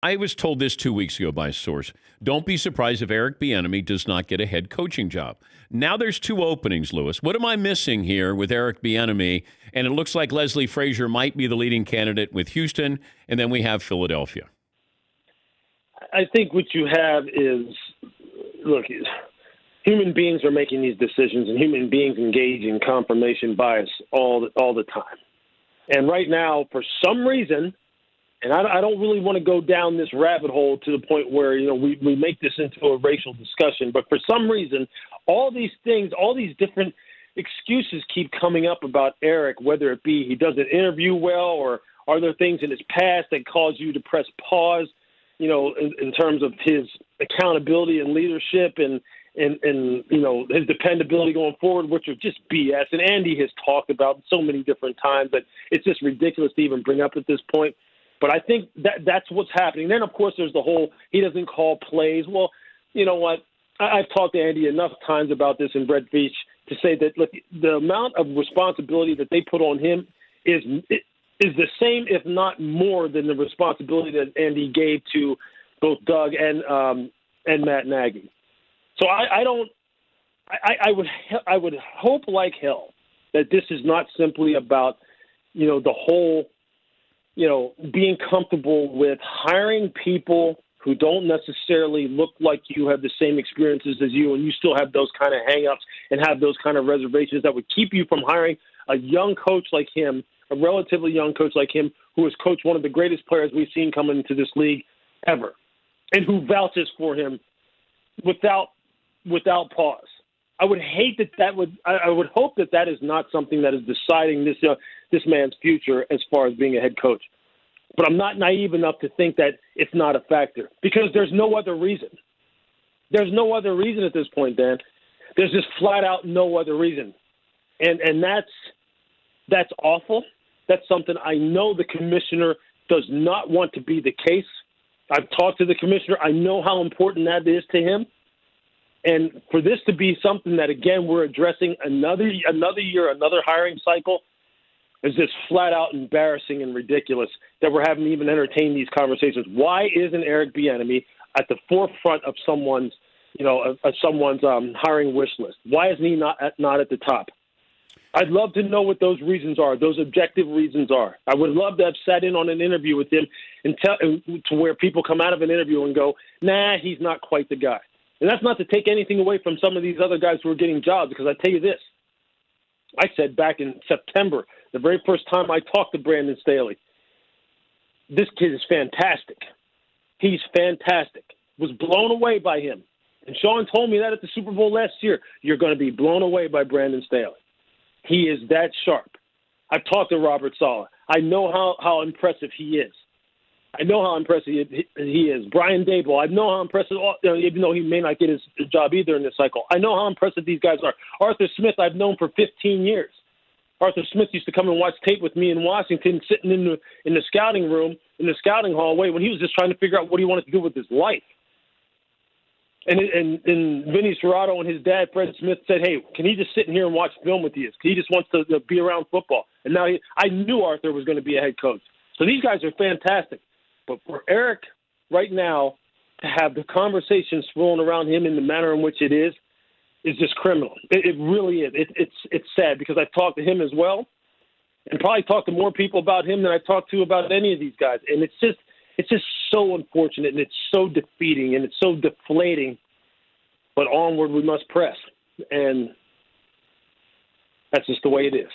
I was told this 2 weeks ago by a source. Don't be surprised if Eric Bieniemy does not get a head coaching job. Now there's two openings, Lewis. What am I missing here with Eric Bieniemy? And it looks like Leslie Frazier might be the leading candidate with Houston, and then we have Philadelphia. I think what you have is, look, human beings are making these decisions, and human beings engage in confirmation bias all the time. And right now, for some reason, and I don't really want to go down this rabbit hole to the point where, we make this into a racial discussion. But for some reason, all these things, all these different excuses keep coming up about Eric, whether it be he doesn't interview well or are there things in his past that cause you to press pause, in terms of his accountability and leadership and his dependability going forward, which are just BS. And Andy has talked about so many different times that it's just ridiculous to even bring up at this point. But I think that's what's happening. Then, of course, there's the whole he doesn't call plays. Well, you know what? I've talked to Andy enough times about this in Brett Veach to say that, look, the amount of responsibility that they put on him is the same, if not more, than the responsibility that Andy gave to both Doug and Matt Nagy. So I would hope like hell that this is not simply about, the whole, being comfortable with hiring people who don't necessarily look like you, have the same experiences as you, and you still have those kind of hang-ups and have those kind of reservations that would keep you from hiring a young coach like him, a relatively young coach like him, who has coached one of the greatest players we've seen come into this league ever, and who vouches for him without pause. I would hope that is not something that is deciding this man's future as far as being a head coach. But I'm not naive enough to think that it's not a factor because there's no other reason. There's no other reason at this point, Dan. There's just flat out no other reason. And that's awful. That's something I know the commissioner does not want to be the case. I've talked to the commissioner. I know how important that is to him. And for this to be something that, again, we're addressing another year, another hiring cycle, is just flat out embarrassing and ridiculous that we're having to even entertain these conversations. Why isn't Eric Bieniemy at the forefront of someone's hiring wish list? Why isn't he not at the top? I'd love to know what those reasons are, those objective reasons are. I would love to have sat in on an interview with him to where people come out of an interview and go, nah, he's not quite the guy. And that's not to take anything away from some of these other guys who are getting jobs, because I tell you this. I said back in September, the very first time I talked to Brandon Staley, this kid is fantastic. He's fantastic. Was blown away by him. And Sean told me that at the Super Bowl last year. You're going to be blown away by Brandon Staley. He is that sharp. I've talked to Robert Saleh. I know how impressive he is. I know how impressive he is. Brian Daboll, I know how impressive, even though he may not get his job either in this cycle. I know how impressive these guys are. Arthur Smith, I've known for 15 years. Arthur Smith used to come and watch tape with me in Washington, sitting in the scouting room, in the scouting hallway, when he was just trying to figure out what he wanted to do with his life. And Vinny Serrato and his dad, Fred Smith, said, hey, can he just sit in here and watch film with you? He just wants to be around football. And now I knew Arthur was going to be a head coach. So these guys are fantastic. But for Eric right now to have the conversation swirling around him in the manner in which it is just criminal. It really is. It's sad because I've talked to him as well and probably talked to more people about him than I've talked to about any of these guys. And it's just so unfortunate, and it's so defeating, and it's so deflating. But onward we must press. And that's just the way it is.